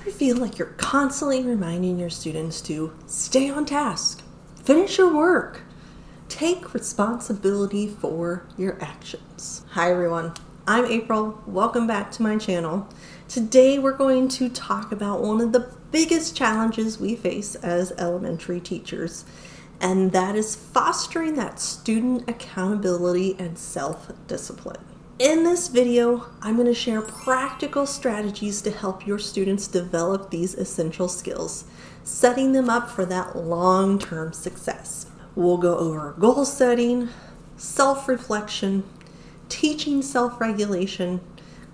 ever feel like you're constantly reminding your students to stay on task, finish your work, take responsibility for your actions? Hi everyone, I'm April. Welcome back to my channel. Today we're going to talk about one of the biggest challenges we face as elementary teachers, and that is fostering that student accountability and self-discipline. In this video, I'm going to share practical strategies to help your students develop these essential skills, setting them up for that long-term success. We'll go over goal setting, self-reflection, teaching self-regulation,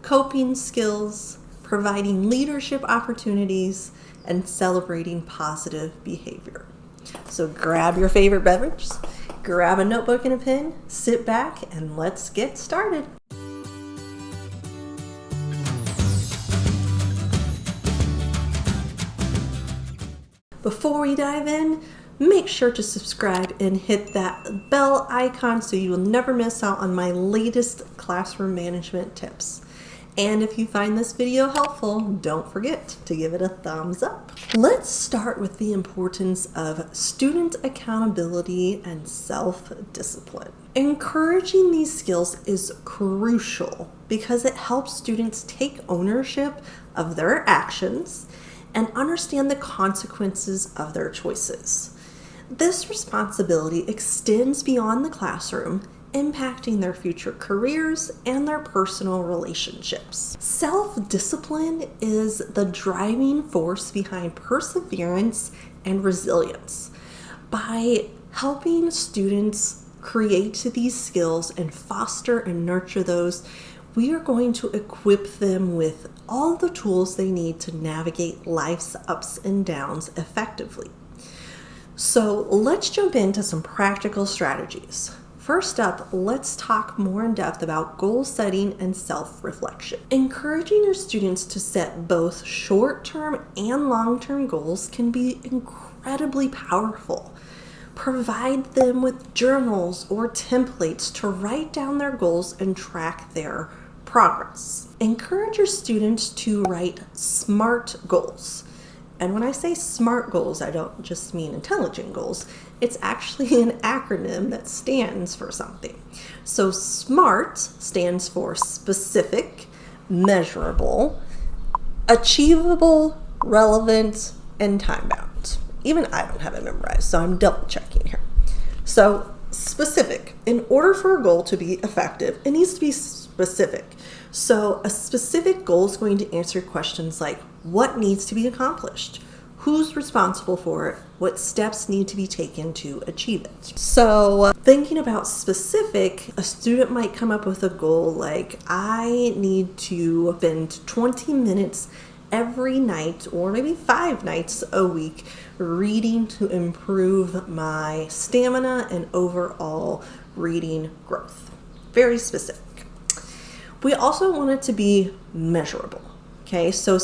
coping skills, providing leadership opportunities, and celebrating positive behavior. So grab your favorite beverage, grab a notebook and a pen, sit back, and let's get started. Before we dive in, make sure to subscribe and hit that bell icon so you will never miss out on my latest classroom management tips. And if you find this video helpful, don't forget to give it a thumbs up. Let's start with the importance of student accountability and self-discipline. Encouraging these skills is crucial because it helps students take ownership of their actions and understand the consequences of their choices. This responsibility extends beyond the classroom, impacting their future careers and their personal relationships. Self-discipline is the driving force behind perseverance and resilience. By helping students create these skills and foster and nurture those, we are going to equip them with all the tools they need to navigate life's ups and downs effectively. So let's jump into some practical strategies. First up, let's talk more in depth about goal setting and self-reflection. Encouraging your students to set both short-term and long-term goals can be incredibly powerful. Provide them with journals or templates to write down their goals and track their progress. Encourage your students to write SMART goals. And when I say SMART goals, I don't just mean intelligent goals. It's actually an acronym that stands for something. So SMART stands for specific, measurable, achievable, relevant, and time-bound. Even I don't have it memorized, so I'm double checking here. So specific. In order for a goal to be effective, it needs to be specific. So a specific goal is going to answer questions like what needs to be accomplished, who's responsible for it, what steps need to be taken to achieve it. So thinking about specific, a student might come up with a goal like I need to spend 20 minutes every night or maybe 5 nights a week reading to improve my stamina and overall reading growth. Very specific. We also want it to be measurable. Okay, so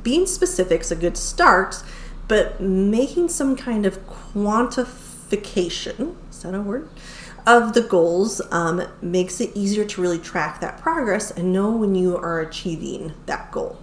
being specific is a good start, but making some kind of quantification, is that a word, of the goals makes it easier to really track that progress and know when you are achieving that goal.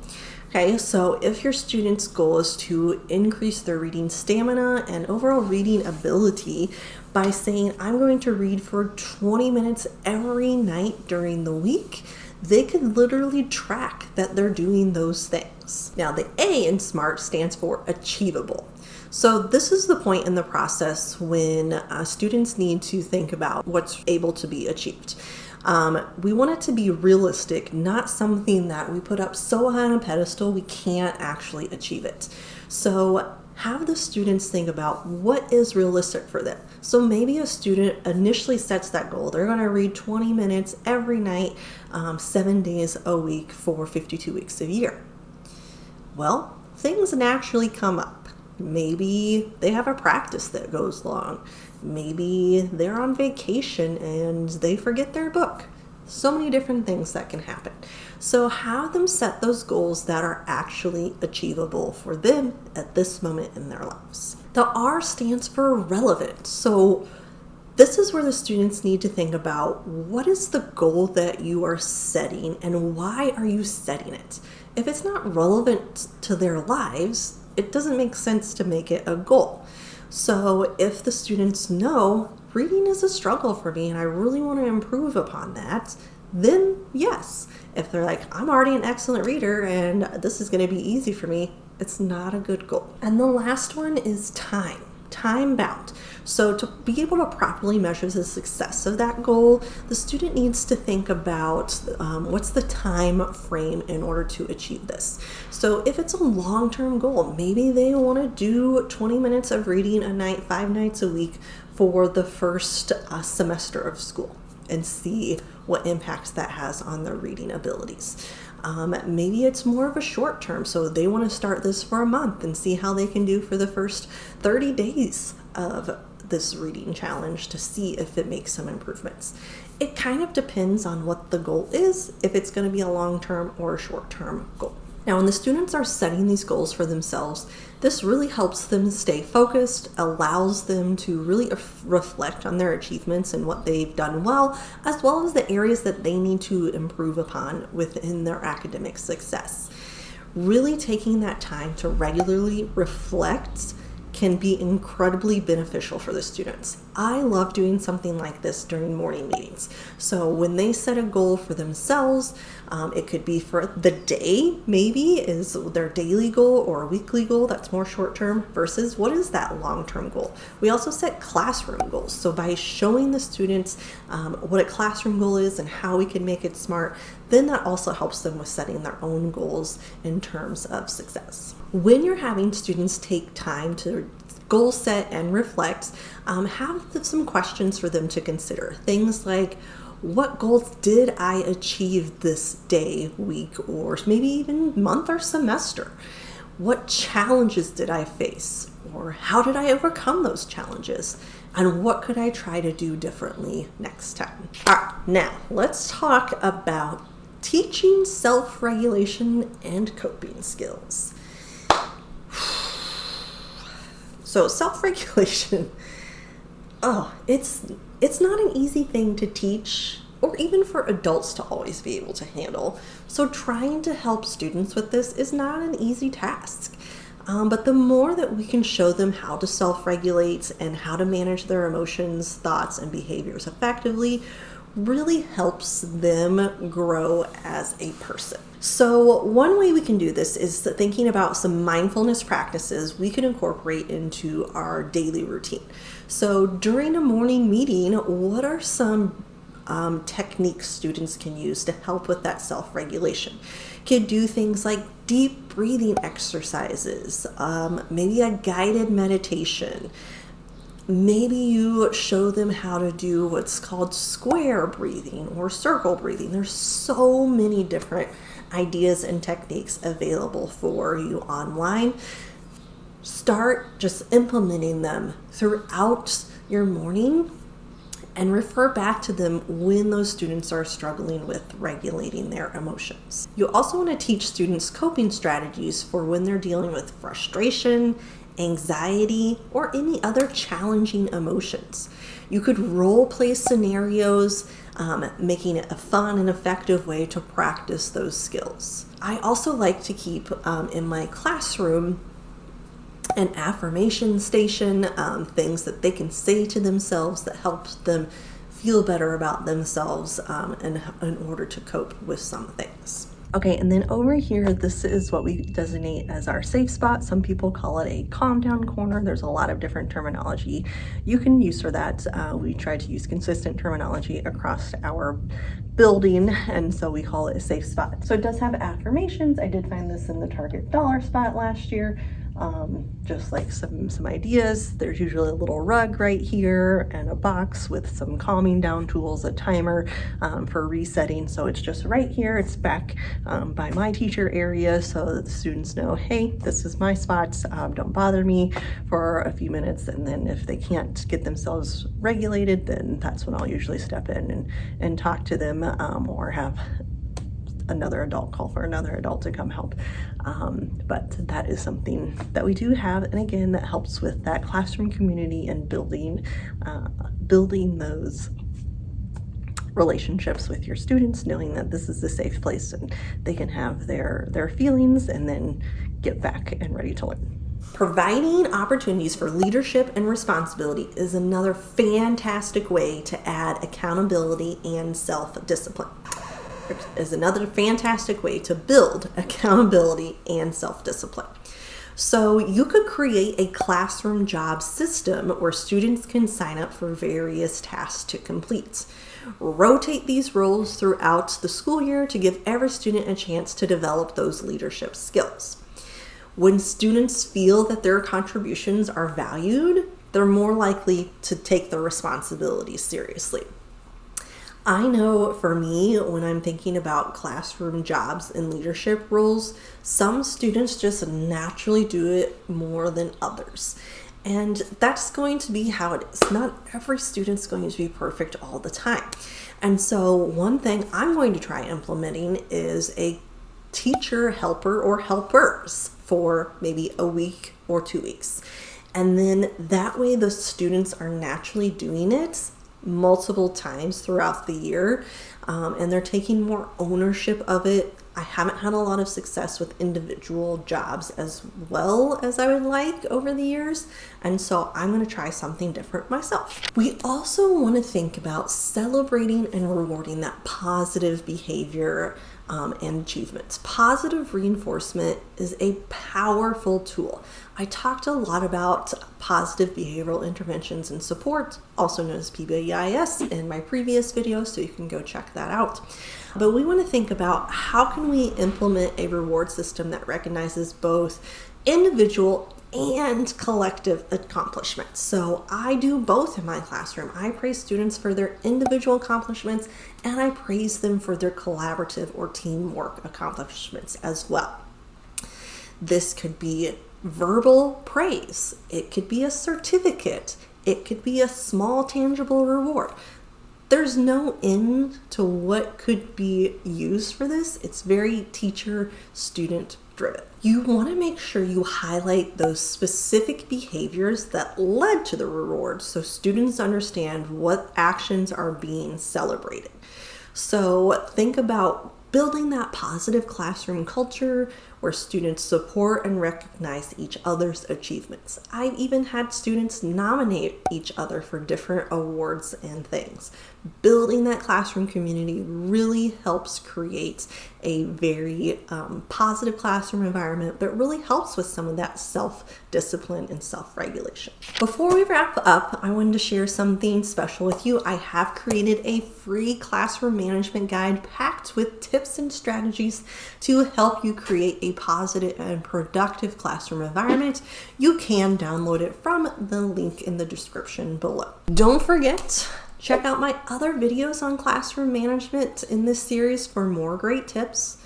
Okay, so if your student's goal is to increase their reading stamina and overall reading ability by saying, I'm going to read for 20 minutes every night during the week, they could literally track that they're doing those things. Now, the A in SMART stands for achievable. So this is the point in the process when students need to think about what's able to be achieved. We want it to be realistic, not something that we put up so high on a pedestal we can't actually achieve it. So have the students think about what is realistic for them. So maybe a student initially sets that goal. They're going to read 20 minutes every night, 7 days a week for 52 weeks a year. Well, things naturally come up. Maybe they have a practice that goes long. Maybe they're on vacation and they forget their book. So many different things that can happen. So have them set those goals that are actually achievable for them at this moment in their lives. The R stands for relevant. So this is where the students need to think about what is the goal that you are setting and why are you setting it? If it's not relevant to their lives, it doesn't make sense to make it a goal. So if the students know reading is a struggle for me and I really want to improve upon that, then yes. If they're like, I'm already an excellent reader and this is going to be easy for me, it's not a good goal. And the last one is time bound. So to be able to properly measure the success of that goal, the student needs to think about what's the time frame in order to achieve this. So if it's a long-term goal, maybe they want to do 20 minutes of reading a night, 5 nights a week for the first semester of school, and see what impacts that has on their reading abilities. Maybe it's more of a short term, so they want to start this for a month and see how they can do for the first 30 days of this reading challenge to see if it makes some improvements. It kind of depends on what the goal is, if it's going to be a long-term or a short-term goal. Now, when the students are setting these goals for themselves, this really helps them stay focused, allows them to really reflect on their achievements and what they've done well as the areas that they need to improve upon within their academic success. Really taking that time to regularly reflect can be incredibly beneficial for the students. I love doing something like this during morning meetings. So when they set a goal for themselves, it could be for the day, maybe is their daily goal or a weekly goal that's more short term versus what is that long-term goal. We also set classroom goals. So by showing the students what a classroom goal is and how we can make it smart, then that also helps them with setting their own goals in terms of success. When you're having students take time to goal set and reflect, have some questions for them to consider. Things like, what goals did I achieve this day, week, or maybe even month or semester? What challenges did I face? Or how did I overcome those challenges? And what could I try to do differently next time? All right, now let's talk about teaching self-regulation and coping skills. So self-regulation, it's not an easy thing to teach or even for adults to always be able to handle. So trying to help students with this is not an easy task. But the more that we can show them how to self-regulate and how to manage their emotions, thoughts, and behaviors effectively, really helps them grow as a person. So one way we can do this is thinking about some mindfulness practices we can incorporate into our daily routine. So during a morning meeting, what are some techniques students can use to help with that self-regulation? Could do things like deep breathing exercises, maybe a guided meditation. Maybe you show them how to do what's called square breathing or circle breathing. There's so many different ideas and techniques available for you online. Start just implementing them throughout your morning and refer back to them when those students are struggling with regulating their emotions. You also want to teach students coping strategies for when they're dealing with frustration, anxiety, or any other challenging emotions. You could role play scenarios, making it a fun and effective way to practice those skills. I also like to keep in my classroom an affirmation station, things that they can say to themselves that helps them feel better about themselves in order to cope with some things. Okay, and then over here, this is what we designate as our safe spot. Some people call it a calm down corner. There's a lot of different terminology you can use for that. We try to use consistent terminology across our building, and so we call it a safe spot. So it does have affirmations. I did find this in the Target dollar spot last year. Just like some ideas. There's usually a little rug right here and a box with some calming down tools, a timer for resetting. So it's just right here. It's back by my teacher area so that the students know, hey, this is my spot. Don't bother me for a few minutes. And then if they can't get themselves regulated, then that's when I'll usually step in and talk to them or have another adult call for another adult to come help. But that is something that we do have, and again, that helps with that classroom community and building those relationships with your students, knowing that this is a safe place and they can have their feelings and then get back and ready to learn. Providing opportunities for leadership and responsibility is another fantastic way to add accountability and self-discipline. Is another fantastic way to build accountability and self-discipline. So you could create a classroom job system where students can sign up for various tasks to complete. Rotate these roles throughout the school year to give every student a chance to develop those leadership skills. When students feel that their contributions are valued, they're more likely to take their responsibilities seriously. I know for me, when I'm thinking about classroom jobs and leadership roles, some students just naturally do it more than others. And that's going to be how it is. Not every student's going to be perfect all the time. And so one thing I'm going to try implementing is a teacher helper or helpers for maybe a week or 2 weeks. And then that way the students are naturally doing it multiple times throughout the year, and they're taking more ownership of it. I haven't had a lot of success with individual jobs as well as I would like over the years, and so I'm going to try something different myself. We also want to think about celebrating and rewarding that positive behavior and achievements. Positive reinforcement is a powerful tool. I talked a lot about positive behavioral interventions and support, also known as PBIS, in my previous video, so you can go check that out. But we want to think about how can we implement a reward system that recognizes both individual and collective accomplishments. So I do both in my classroom. I praise students for their individual accomplishments, and I praise them for their collaborative or teamwork accomplishments as well. This could be verbal praise. It could be a certificate. It could be a small tangible reward. There's no end to what could be used for this. It's very teacher-student driven. You want to make sure you highlight those specific behaviors that led to the reward so students understand what actions are being celebrated. So think about building that positive classroom culture where students support and recognize each other's achievements. I've even had students nominate each other for different awards and things. Building that classroom community really helps create a very positive classroom environment, but really helps with some of that self-discipline and self-regulation. Before we wrap up, I wanted to share something special with you. I have created a free classroom management guide packed with tips and strategies to help you create a positive and productive classroom environment. You can download it from the link in the description below. Don't forget, check out my other videos on classroom management in this series for more great tips.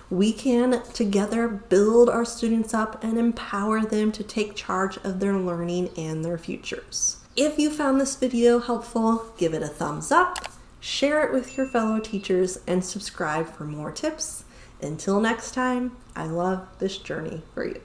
We can together build our students up and empower them to take charge of their learning and their futures. If you found this video helpful, give it a thumbs up, share it with your fellow teachers, and subscribe for more tips. Until next time, I love this journey for you.